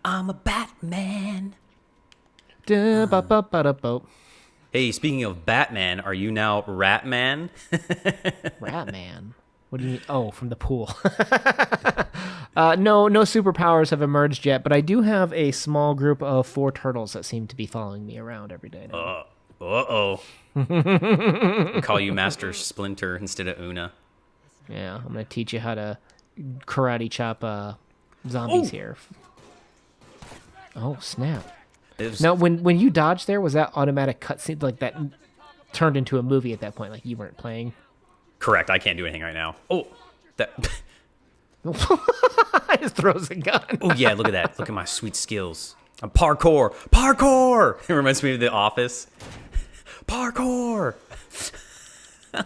I'm a Batman. Hey, speaking of Batman, are you now Ratman? Ratman? What do you mean? Oh, from the pool. No superpowers have emerged yet, but I do have a small group of 4 turtles that seem to be following me around every day now. Uh-oh. I'll call you Master Splinter instead of Una. Yeah, I'm going to teach you how to karate chop zombies here. Oh, snap. Now, when you dodged there, was that automatic cutscene? Like, that turned into a movie at that point? Like, you weren't playing? Correct. I can't do anything right now. Oh, that... I just throws a gun. Oh, yeah, look at that. Look at my sweet skills. I'm parkour. Parkour! It reminds me of The Office. Parkour! I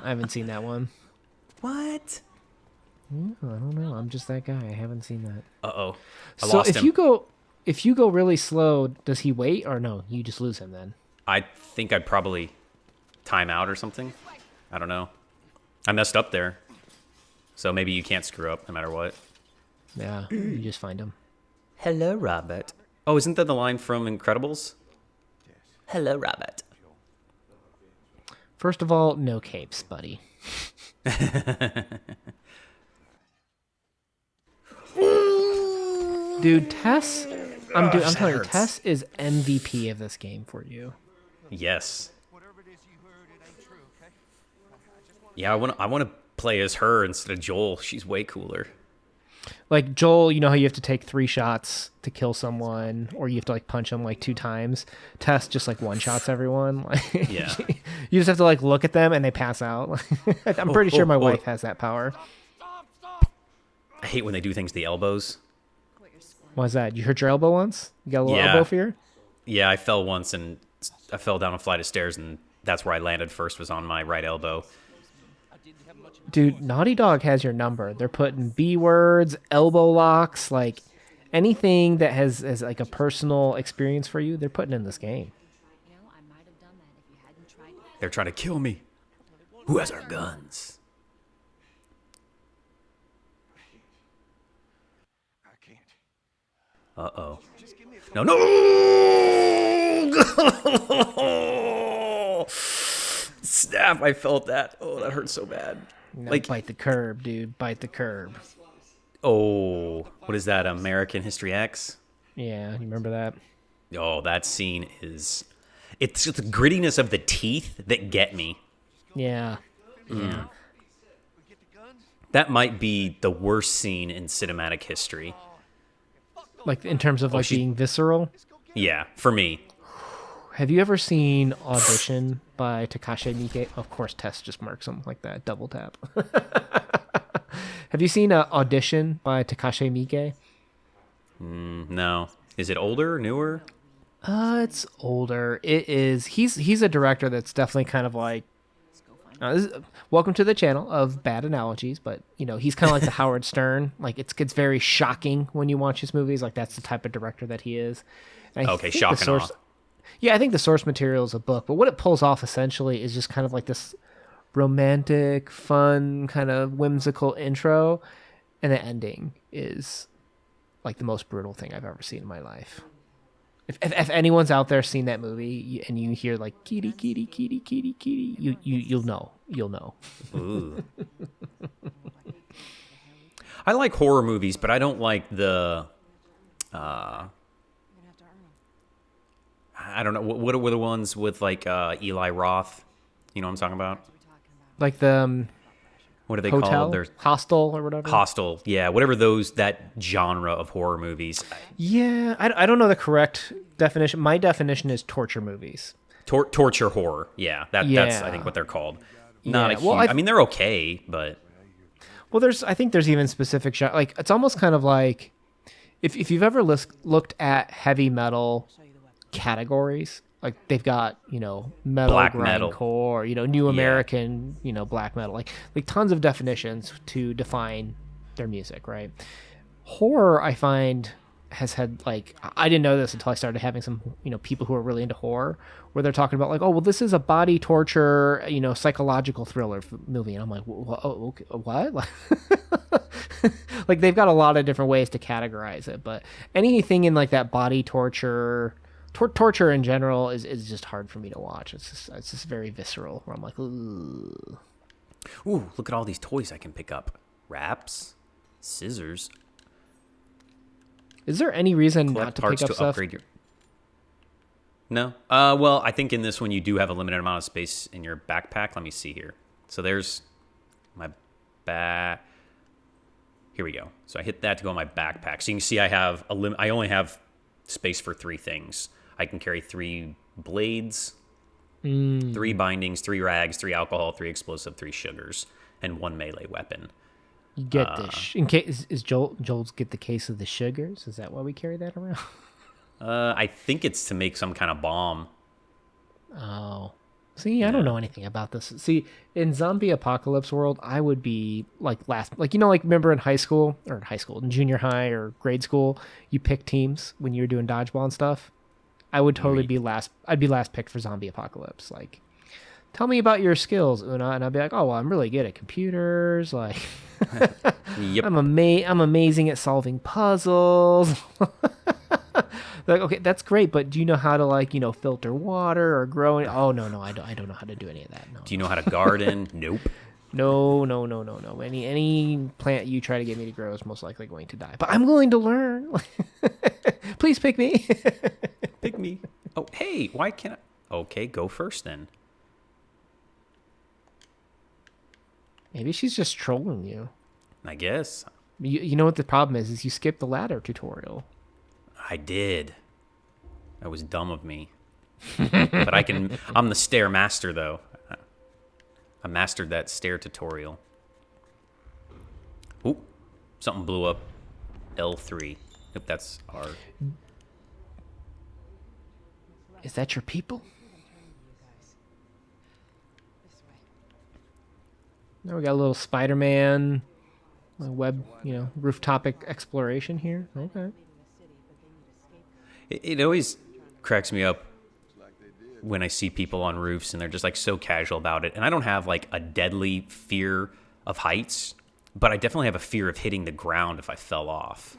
haven't seen that one. What? I don't know. I'm just that guy. I haven't seen that. Uh-oh. I So lost if him. you go really slow, does he wait or no? You just lose him then. I think I'd probably time out or something. I don't know. I messed up there. So maybe you can't screw up no matter what. Yeah, you just find him. Hello, Robert. Oh, isn't that the line from Incredibles? Hello, Robert. First of all, no capes, buddy. Dude, Tess, I'm telling you, Tess is MVP of this game for you. Yes. Yeah, I want to play as her instead of Joel. She's way cooler. Like Joel, you know how you have to take 3 shots to kill someone, or you have to like punch them like 2 times. Tess just like one-shots everyone. Like, Yeah. You just have to like look at them and they pass out. I'm pretty sure my wife has that power. I hate when they do things to the elbows. Why's that? You hurt your elbow once? You got a little Yeah. elbow fear? Yeah, I fell once and I fell down a flight of stairs and that's where I landed first was on my right elbow. Dude, Naughty Dog has your number. They're putting B words, elbow locks, like anything that has like a personal experience for you, they're putting in this game. They're trying to kill me. Who has our guns? Uh-oh. No, no! Snap, I felt that. Oh, that hurt so bad. No, Like, bite the curb, dude. Bite the curb. oh, what is that, American History X? Yeah, you remember that? Oh, that scene is... It's the grittiness of the teeth that get me. Yeah. Yeah. That might be the worst scene in cinematic history. Like in terms of like being visceral. Yeah, for me. Have you ever seen Audition by Takashi Miike? Of course, Tess just marks him like that. Double tap. Have you seen Audition by Takashi Miike? No. Is it older, newer? It's older. It is. He's a director that's definitely kind of like. Welcome to the channel of bad analogies, but you know he's kind of like the Howard Stern. Like it gets very shocking when you watch his movies. Like that's the type of director that he is. And Okay, shock and awe. Yeah, I think the source material is a book, but what it pulls off essentially is just kind of like this romantic, fun, kind of whimsical intro, and the ending is like the most brutal thing I've ever seen in my life. If anyone's out there seen that movie and you hear like kitty kitty kitty kitty kitty, you'll know. Ooh. I like horror movies, but I don't like the I don't know what were the ones with like Eli Roth. You know what I'm talking about? Like the what are they Hotel? called? There's Hostel or whatever. Hostel. Yeah, whatever that genre of horror movies. Yeah, I don't know the correct definition. My definition is torture movies. Torture horror. Yeah, that's I think what they're called. Not Yeah, a well, huge, I mean they're okay, but well, I think there's even specific like it's almost kind of like if you've ever looked at heavy metal categories, like they've got metal, Black metal, grindcore, New American, black metal, like tons of definitions to define their music, right? Horror, I find, has had like I didn't know this until I started having some people who are really into horror, where they're talking about like, oh well, this is a body torture psychological thriller movie, and I'm like, oh, okay, what? Like they've got a lot of different ways to categorize it, but anything in like that body torture, torture in general is just hard for me to watch. It's just very visceral. Where I'm like, ooh. Ooh, look at all these toys I can pick up. Wraps, scissors. Is there any reason Collect not to parts pick up to stuff? upgrade your... No. Well, I think in this one you do have a limited amount of space in your backpack. Let me see here. So there's my back. Here we go. So I hit that to go in my backpack. So you can see I have I only have space for 3 things. I can carry 3 blades, 3 bindings, 3 rags, 3 alcohol, 3 explosive, 3 sugars, and 1 melee weapon. You get this. In case is Joel's get the case of the sugars? Is that why we carry that around? I think it's to make some kind of bomb. Oh. See, I don't know anything about this. See, in zombie apocalypse world, I would be like remember in in junior high or grade school, you pick teams when you were doing dodgeball and stuff. I would totally be last. I'd be last picked for zombie apocalypse. Like, tell me about your skills, Una, and I'd be like, oh, well, I'm really good at computers. Like, Yep. I'm amazing at solving puzzles. Like, okay, that's great, but do you know how to filter water or grow? Oh no, I don't know how to do any of that. No. Do you know how to garden? Nope. No. Any plant you try to get me to grow is most likely going to die. But I'm willing to learn. Please pick me. Pick me. Oh, hey, why can't I? Okay, go first then. Maybe she's just trolling you. I guess. You know what the problem is you skipped the ladder tutorial. I did. That was dumb of me. But I'm the stair master, though. I mastered that stair tutorial. Oop. Something blew up. L3. Yep, that's our... Is that your people? Now we got a little Spider-Man web, rooftop exploration here. Okay. It always cracks me up when I see people on roofs and they're just like so casual about it. And I don't have like a deadly fear of heights, but I definitely have a fear of hitting the ground if I fell off.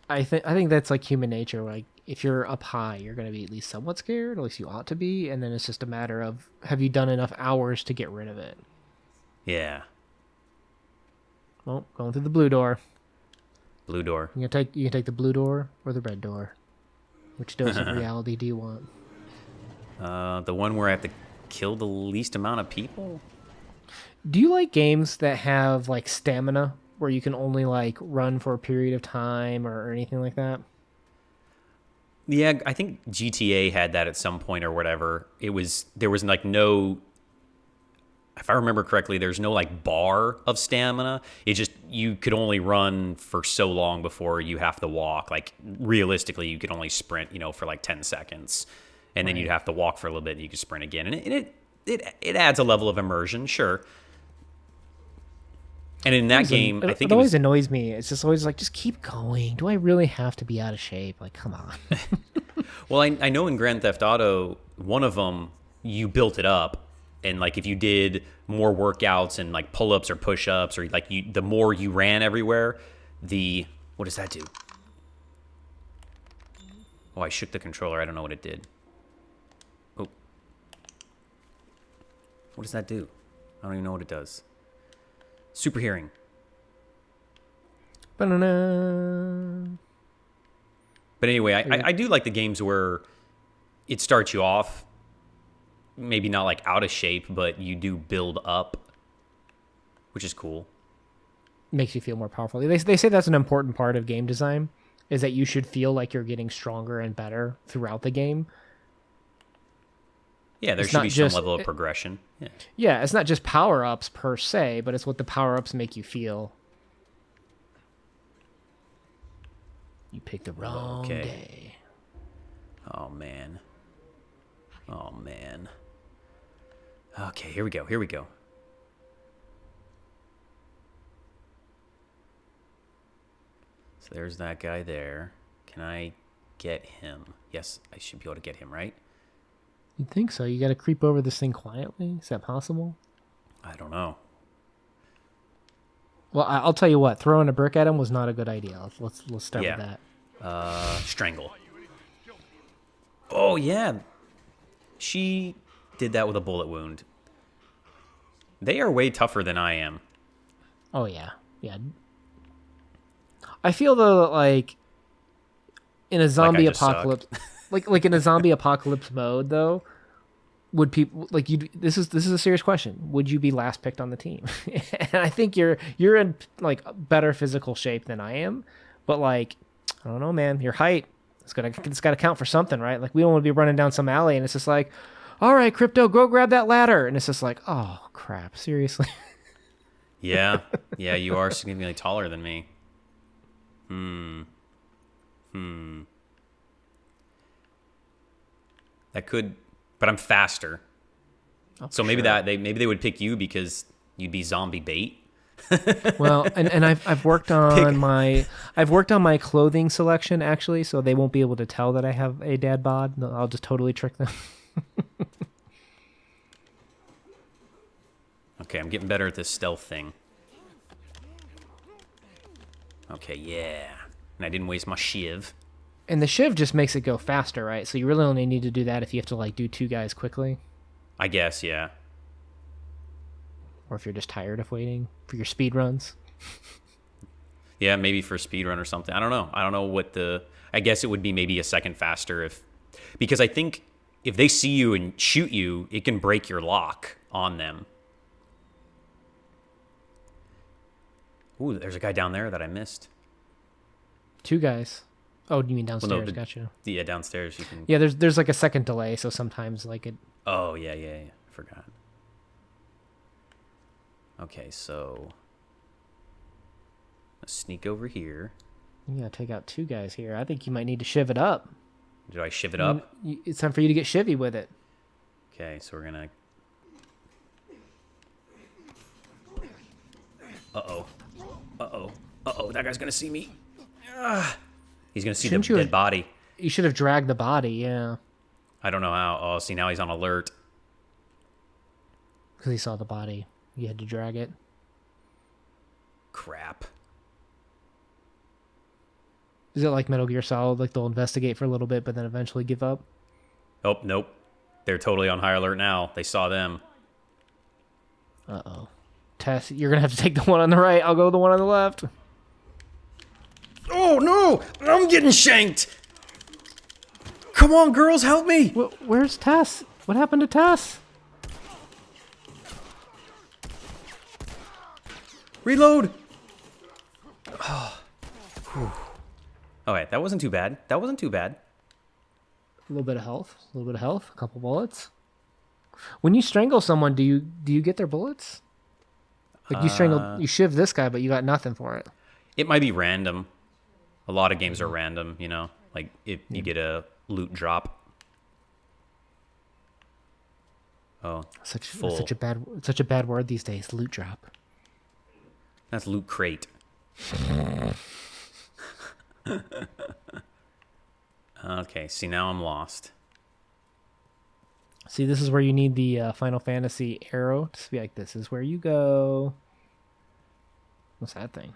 I think that's like human nature. Like if you're up high, you're going to be at least somewhat scared. At least you ought to be. And then it's just a matter of, have you done enough hours to get rid of it? Yeah. Well, going through the blue door. Blue door. You can take the blue door or the red door. Which dose of reality do you want? The one where I have to kill the least amount of people? Do you like games that have like stamina where you can only like run for a period of time or anything like that? Yeah, I think GTA had that at some point or whatever. There was like no, if I remember correctly, there's no like bar of stamina. It just, you could only run for so long before you have to walk. Like realistically, you could only sprint, for like 10 seconds. And then you'd have to walk for a little bit and you could sprint again. And it adds a level of immersion, sure. And in that game, I think it always annoys me. It's just always like, just keep going. Do I really have to be out of shape? Like, come on. Well, I know in Grand Theft Auto, one of them, you built it up. And like if you did more workouts and like pull-ups or push-ups or like the more you ran everywhere, what does that do? Oh, I shook the controller. I don't know what it did. Oh. What does that do? I don't even know what it does. Super hearing. Ba-na-na. But anyway, I do like the games where it starts you off maybe not like out of shape, but you do build up, which is cool. Makes you feel more powerful. They say that's an important part of game design, is that you should feel like you're getting stronger and better throughout the game. Yeah, there should be some level of progression. Yeah, it's not just power-ups per se, but it's what the power-ups make you feel. You picked the wrong day. Oh, man. Oh, man. Okay, here we go. So there's that guy there. Can I get him? Yes, I should be able to get him, right? You'd think so. You got to creep over this thing quietly. Is that possible? I don't know. Well, I'll tell you what. Throwing a brick at him was not a good idea. Let's start with that. Strangle. Oh, yeah. She did that with a bullet wound. They are way tougher than I am. Oh, yeah. Yeah. I feel, though, that, like, in a zombie apocalypse... like in a zombie apocalypse mode, though, would people... Like, this is a serious question. Would you be last picked on the team? And I think you're in, like, better physical shape than I am. But, like, I don't know, man. Your height... It's got to count for something, right? Like, we don't want to be running down some alley, and it's just like, all right, Krypto, go grab that ladder. And it's just like, oh, crap, seriously? Yeah, you are significantly taller than me. That could, but I'm faster. Oh, so maybe sure. maybe they would pick you because you'd be zombie bait. Well, and I've worked on my clothing selection actually, so they won't be able to tell that I have a dad bod. No, I'll just totally trick them. Okay, I'm getting better at this stealth thing. Okay, yeah. And I didn't waste my shiv. And the shiv just makes it go faster, right? So you really only need to do that if you have to like do 2 guys quickly. I guess, yeah. Or if you're just tired of waiting for your speed runs. Yeah, maybe for speed run or something. I don't know. I don't know what I guess it would be maybe a second faster because I think if they see you and shoot you, it can break your lock on them. Ooh, there's a guy down there that I missed. 2 guys. Oh, you mean downstairs? Well, no, Gotcha. Yeah, downstairs you can. Yeah, there's like a second delay, so sometimes like it. Oh yeah. I forgot. Okay, so let's sneak over here. You gotta take out 2 guys here. I think you might need to shiv it up. Do I shiv it up? It's time for you to get shivvy with it. Okay, so we're gonna. Uh oh! That guy's gonna see me. He's gonna see the dead body. You should have dragged the body. Yeah. I don't know how. Oh, see, now he's on alert. Because he saw the body. You had to drag it. Crap. Is it like Metal Gear Solid? Like they'll investigate for a little bit, but then eventually give up? Oh, nope. They're totally on high alert now. They saw them. Uh-oh. Tess, you're going to have to take the one on the right. I'll go the one on the left. Oh, no! I'm getting shanked! Come on, girls, help me! Where's Tess? What happened to Tess? Reload! Oh. Okay, that wasn't too bad. A little bit of health. A couple bullets. When you strangle someone, do you get their bullets? Like you shiv this guy, but you got nothing for it. It might be random. A lot of games are random, you know? Like, if you get a loot drop. Oh, such a bad word these days, loot drop. That's loot crate. Okay, see, now I'm lost. See, this is where you need the Final Fantasy arrow to be like, this is where you go. What's that thing?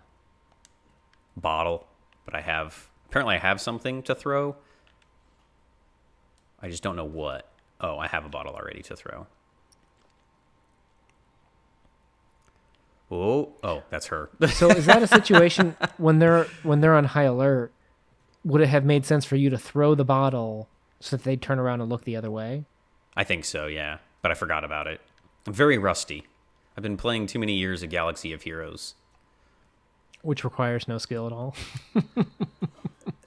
Bottle. But apparently I have something to throw. I just don't know what. Oh, I have a bottle already to throw. Oh, that's her. So is that a situation when they're on high alert? Would it have made sense for you to throw the bottle so that they'd turn around and look the other way? I think so, yeah. But I forgot about it. I'm very rusty. I've been playing too many years of Galaxy of Heroes. Which requires no skill at all.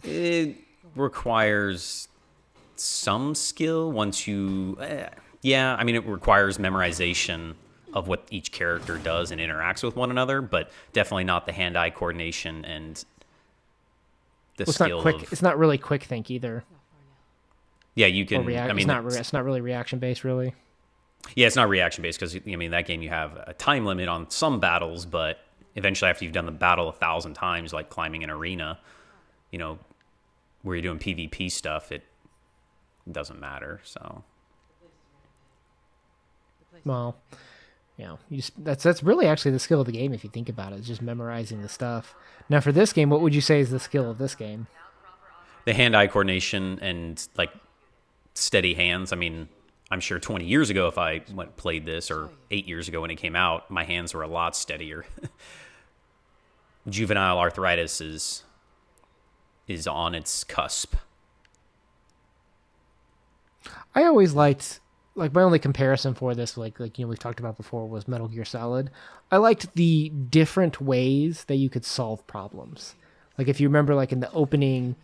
It requires some skill once you... yeah, I mean, it requires memorization of what each character does and interacts with one another, but definitely not the hand-eye coordination and the skill of... It's not really quick think either. Yeah, you can... I mean, it's not really reaction-based, really. Yeah, it's not reaction-based because, I mean, that game you have a time limit on some battles, but eventually after you've done the battle 1,000 times, like climbing an arena, you know, where you're doing PvP stuff, it doesn't matter, so... Well, that's really actually the skill of the game if you think about it. It's just memorizing the stuff. Now for this game, what would you say is the skill of this game? The hand-eye coordination and like steady hands. I mean, I'm sure 20 years ago if I played this, or 8 years ago when it came out, my hands were a lot steadier. Juvenile arthritis is on its cusp. I always liked, like, my only comparison for this, like we've talked about before, was Metal Gear Solid. I liked the different ways that you could solve problems. Like, if you remember, like, in the opening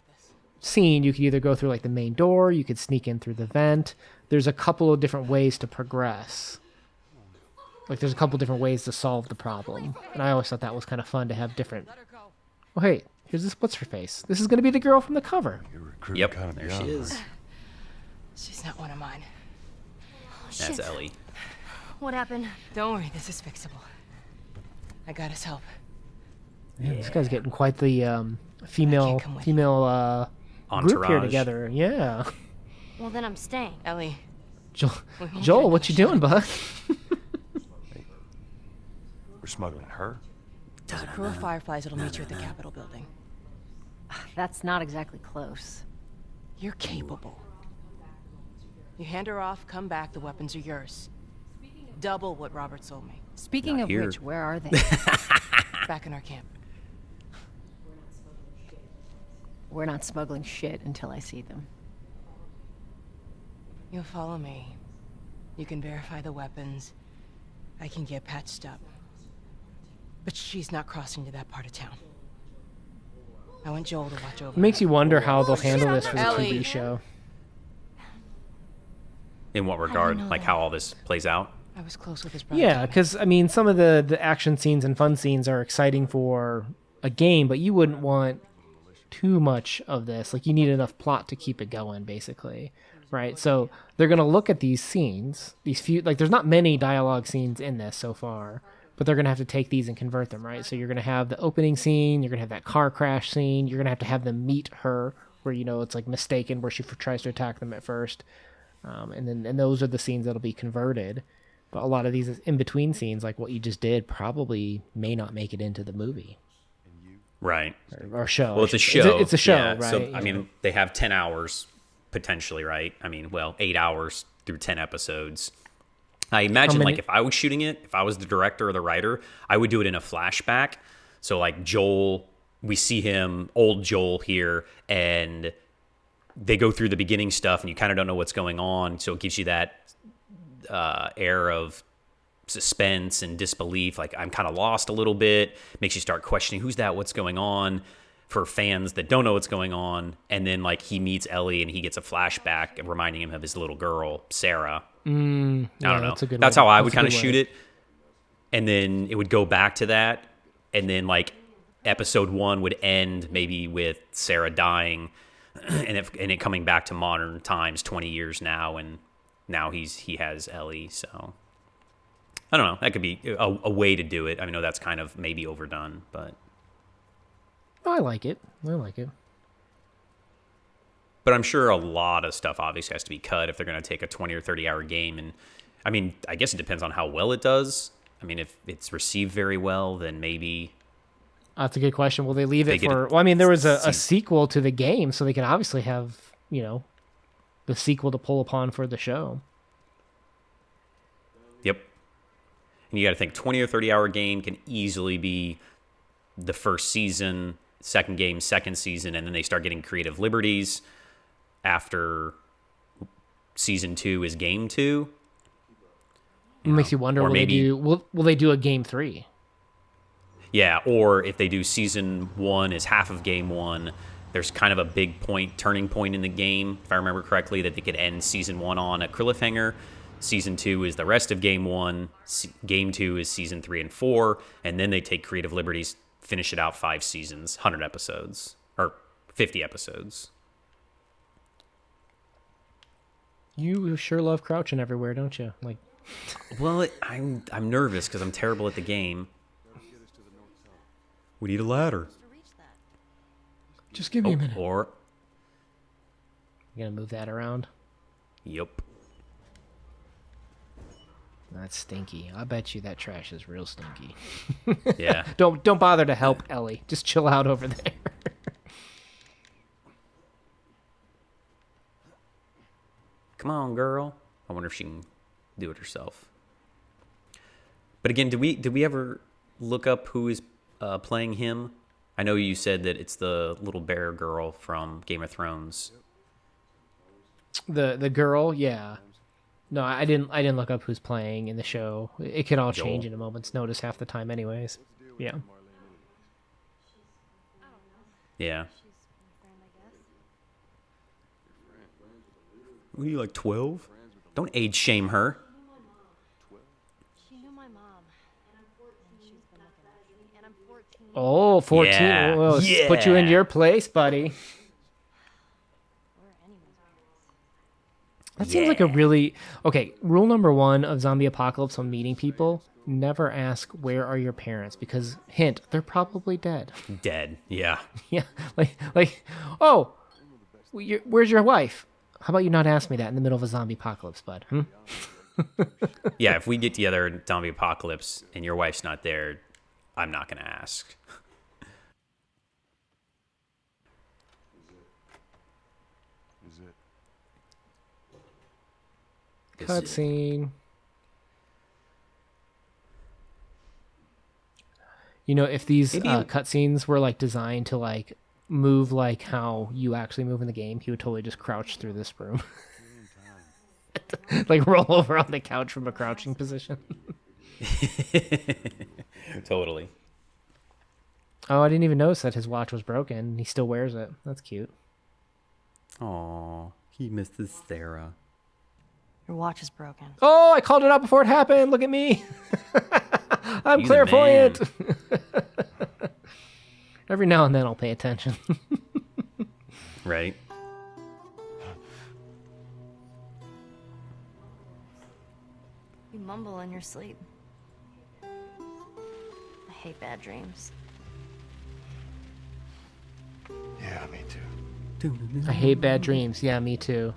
scene, you could either go through, like, the main door, you could sneak in through the vent. There's a couple of different ways to progress. Like, there's a couple different ways to solve the problem. And I always thought that was kind of fun to have different... Oh, hey, here's this what's-her-face. This is going to be the girl from the cover. Yep, there she is. She's not one of mine. That's Ellie. What happened? Don't worry, this is fixable. I got his help. Yeah, this guy's getting quite the female Entourage. group here together. Yeah. Well, then I'm staying. Ellie. Joel, what you doing, bud? We're smuggling her? There's a crew of Fireflies that'll meet you at the Capitol building. That's not exactly close. You're capable. You hand her off, come back, the weapons are yours. Double what Robert sold me. Speaking Not of here. which, where are they? Back in our camp. We're not smuggling shit until I see them. You'll follow me. You can verify the weapons. I can get patched up. But she's not crossing to that part of town. I want Joel to watch over It makes her. you wonder how they'll handle this for the Ellie. TV show. In what regard? know Like that? how all this plays out? I was close with his brother. Yeah, because, I mean, some of the action scenes and fun scenes are exciting for a game, but you wouldn't want too much of this. Like, you need enough plot to keep it going, basically. Right? So they're going to look at these scenes, these few, like, there's not many dialogue scenes in this so far, but they're going to have to take these and convert them, right? So you're going to have the opening scene, you're going to have that car crash scene, you're going to have them meet her, where, you know, it's like mistaken, where she tries to attack them at first. And those are the scenes that'll be converted. But a lot of these in-between scenes, like what you just did, probably may not make it into the movie. Right. Or show. Well, it's a show. It's a show, yeah. right? So, I mean, they have 10 hours, potentially, right? I mean, well, 8 hours through 10 episodes. I imagine, like, if I was shooting it, if I was the director or the writer, I would do it in a flashback. So, like, Joel, we see him, old Joel here, and they go through the beginning stuff, and you kind of don't know what's going on. So it gives you that air of suspense and disbelief. Like, I'm kind of lost a little bit. Makes you start questioning, who's that? What's going on? For fans that don't know what's going on. And then, like, he meets Ellie, and he gets a flashback reminding him of his little girl, Sarah. I don't know. That's how I would kind of shoot it. And then it would go back to that. And then, like, episode 1 would end maybe with Sarah dying and it coming back to modern times, 20 years now. And now he has Ellie. So I don't know. That could be a way to do it. I know that's kind of maybe overdone, but I like it. But I'm sure a lot of stuff obviously has to be cut if they're going to take a 20 or 30 hour game. And I mean, I guess it depends on how well it does. I mean, if it's received very well, then maybe. That's a good question. Will they leave it get for... a Well, I mean, there was a sequel to the game, so they can obviously have, you know, the sequel to pull upon for the show. Yep. And you got to think 20 or 30 hour game can easily be the first season, second game, second season, and then they start getting creative liberties after season 2 is game 2. It makes you wonder, or maybe, will they do a game 3? Yeah, or if they do season 1 is half of game 1, there's kind of a big turning point in the game, if I remember correctly, that they could end season 1 on a cliffhanger. Season 2 is the rest of game 1. Game 2 is season 3 and 4, and then they take creative liberties, finish it out 5 seasons, 100 episodes, or 50 episodes. You sure love crouching everywhere, don't you? Like, Well, I'm nervous because I'm terrible at the game. We need a ladder. just give me a minute. Or, You gonna move that around? yep. That's stinky. I bet you that trash is real stinky. Yeah. Don't bother to help Ellie. Just chill out over there. Come on, girl. I wonder if she can do it herself. But again, did we ever look up who is playing him? I know you said that it's the little bear girl from Game of Thrones. The girl, yeah. No, I didn't look up who's playing in the show. It can all change in a moment's notice half the time anyways. Yeah. Yeah. What are you, like 12? Don't age shame her. She knew my mom. And I'm 14. She's been looking after me. And I'm 14. Oh, 14. Yeah. Oh, Yeah. Put you in your place, buddy. We're enemies, parents. That seems like a really... Okay, rule number 1 of zombie apocalypse when meeting people, never ask, where are your parents? Because, hint, they're probably dead. Dead. Yeah. Yeah, like, oh, where's your wife? How about you not ask me that in the middle of a zombie apocalypse, bud? Yeah, if we get together in zombie apocalypse and your wife's not there, I'm not going to ask. Is it? Cutscene. You know, if these cutscenes were like designed to like move like how you actually move in the game, he would totally just crouch through this room. Like roll over on the couch from a crouching position. Totally. Oh, I didn't even notice that his watch was broken. He still wears it. That's cute. Aw, he misses Sarah. Your watch is broken. Oh, I called it out before it happened. Look at me. I'm You the clairvoyant. Every now and then I'll pay attention. Right? You mumble in your sleep. I hate bad dreams. Yeah, me too. I hate bad dreams. Yeah, me too.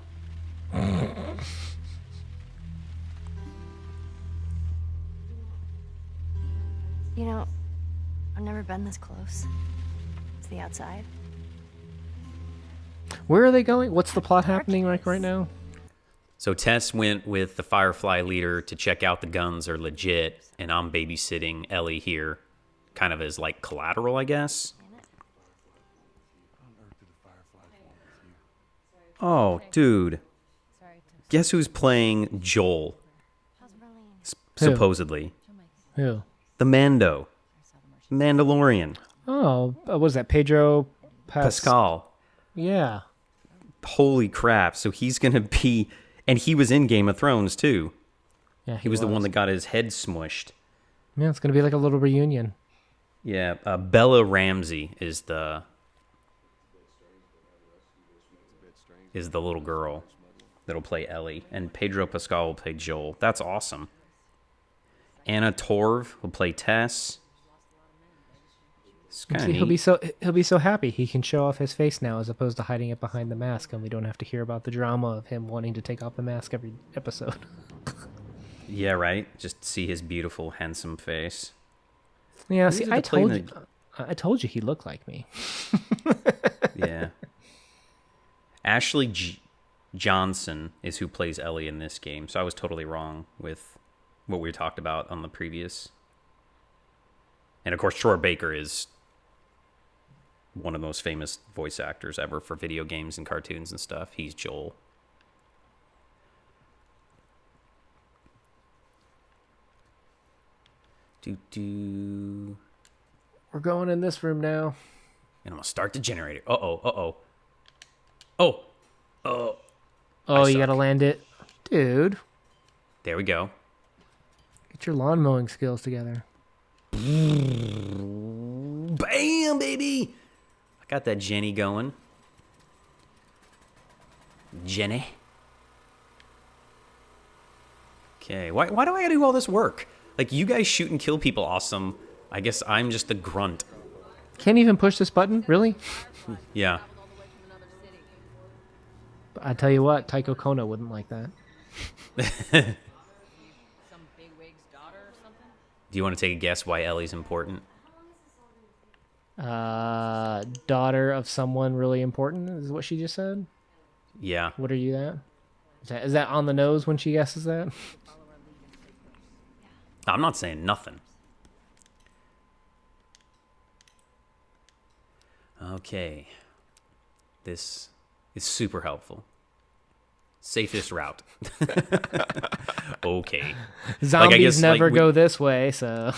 You know, I've never been this close to the outside. Where are they going? What's the plot happening like right now? So Tess went with the Firefly leader to check out the guns are legit, and I'm babysitting Ellie here, kind of as like collateral, I guess. Oh, dude. Guess who's playing Joel? Supposedly. Who? The Mando. Mandalorian. Oh, what was that? Pedro Pascal. Yeah. Holy crap. So he's going to be... And he was in Game of Thrones, too. Yeah, He was the one that got his head smushed. Yeah, it's going to be like a little reunion. Yeah, Bella Ramsey is the little girl that'll play Ellie, and Pedro Pascal will play Joel. That's awesome. Anna Torv will play Tess. It's kind of neat. He'll be so happy he can show off his face now as opposed to hiding it behind the mask, and we don't have to hear about the drama of him wanting to take off the mask every episode. Yeah, right. Just see his beautiful, handsome face. Yeah, Who see, is it I to play I told you he looked like me. Yeah. Ashley Johnson is who plays Ellie in this game, so I was totally wrong with what we talked about on the previous. And of course, Troy Baker is one of the most famous voice actors ever for video games and cartoons and stuff. He's Joel. We're going in this room now. And I'm going to start the generator. Oh. Oh, you gotta land it. Dude, There we go. get your lawn mowing skills together. Bam, baby! I got that Jenny going. Jenny. Okay, why do I gotta do all this work? Like, you guys shoot and kill people awesome. I guess I'm just the grunt. Can't even push this button? Really? Yeah. I tell you what, Taiko Kono wouldn't like that. Do you want to take a guess why Ellie's important? Daughter of someone really important is what she just said. Yeah. What are you at? Is that on the nose when she guesses that? I'm not saying nothing. Okay. This is super helpful. Safest route. Okay. Zombies never go this way, so...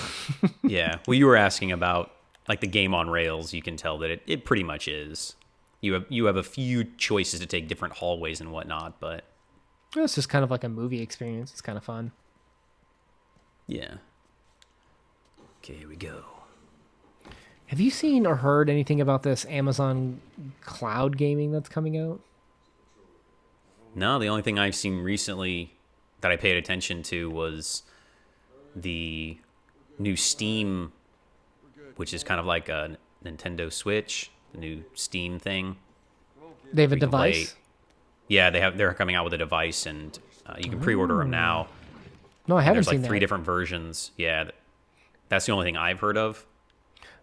Yeah. Well, you were asking about like the game on rails. You can tell that it pretty much is. You have a few choices to take different hallways and whatnot, but... It's just kind of like a movie experience. It's kind of fun. Yeah. Okay, here we go. Have you seen or heard anything about this Amazon cloud gaming that's coming out? No, the only thing I've seen recently that I paid attention to was the new Steam, which is kind of like a Nintendo Switch, the new Steam thing. They have a We can play- device? Yeah, they're coming out with a device, and you can pre-order them now. No, I haven't There's like seen 3 that. different versions. Yeah, that's the only thing I've heard of.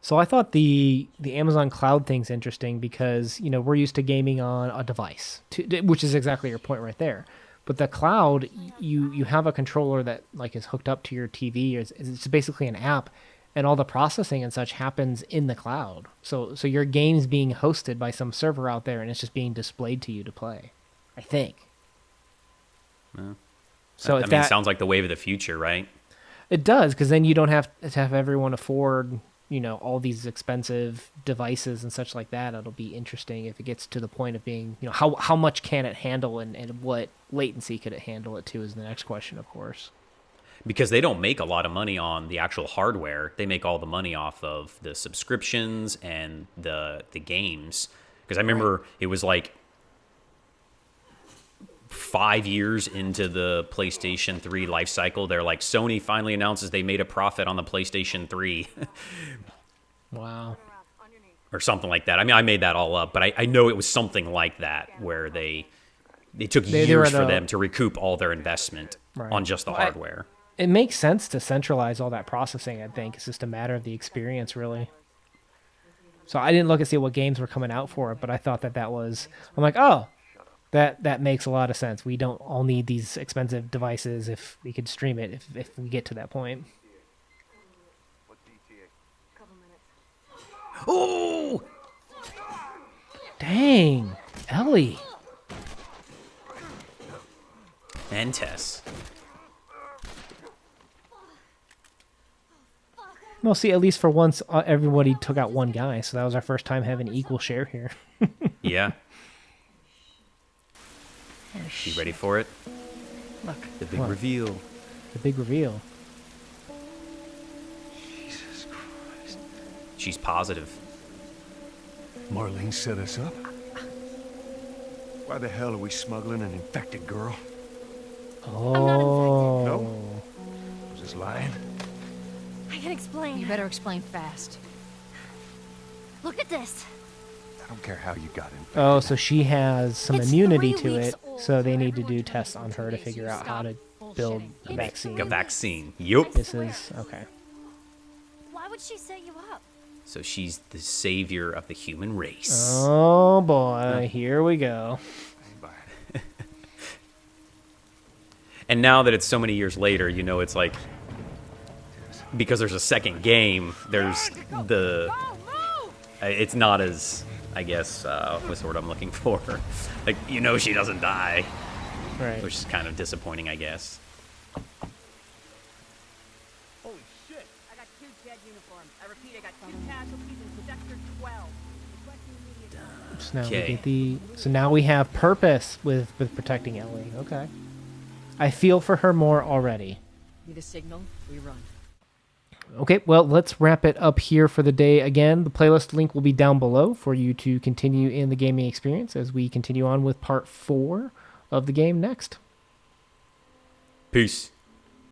So I thought the Amazon cloud thing's interesting because, you know, we're used to gaming on a device, which is exactly your point right there. But the cloud, you have a controller that like is hooked up to your TV. It's basically an app, and all the processing and such happens in the cloud. So your game's being hosted by some server out there, and it's just being displayed to you to play, I think. Yeah. So I if mean, it sounds like the wave of the future, right? It does, because then you don't have to have everyone afford, you know, all these expensive devices and such like that. It'll be interesting if it gets to the point of being, you know, how much can it handle and what latency could it handle it to is the next question, of course. Because they don't make a lot of money on the actual hardware. They make all the money off of the subscriptions and the games. Because I remember it was like 5 years into the PlayStation 3 life cycle, they're like, Sony finally announces they made a profit on the PlayStation 3. Wow. Or something like that. I mean, I made that all up, but I know it was something like that, where it took years for them to recoup all their investment on just the hardware. It makes sense to centralize all that processing, I think. It's just a matter of the experience, really. So I didn't look and see what games were coming out for it, but I thought that was... I'm like, oh, that makes a lot of sense. We don't all need these expensive devices if we could stream it, if we get to that point. Oh! Dang, Ellie. And Tess. Well, see, at least for once, everybody took out one guy, so that was our first time having equal share here. Yeah. You ready for it? Look. The big What? reveal. The big reveal. Jesus Christ. She's positive. Marlene set us up? Why the hell are we smuggling an infected girl? Oh. No? Was this lying? I can explain. You better explain fast. Look at this. I don't care how you got in. Oh, so she has some It's immunity 3 to weeks it, old, so they so need to everyone do can tests use on it her to until figure you out how to stop build bullshitting. a It's vaccine. A vaccine. Yup. This is okay. Why would she set you up? So she's the savior of the human race. Oh boy, here we go. And now that it's so many years later, you know, it's like, because there's a second game, there's the, it's not as, I guess, what's the word I'm looking for? Like, you know, she doesn't die, Right. which is kind of disappointing, I guess. Holy shit! I got 2 dead uniforms. I repeat, I got 2 casualties in Sector 12. So now Okay. we get so now we have purpose with protecting Ellie. Okay. I feel for her more already. Need a signal, we run. Okay, well, let's wrap it up here for the day. Again, the playlist link will be down below for you to continue in the gaming experience as we continue on with part 4 of the game next. Peace.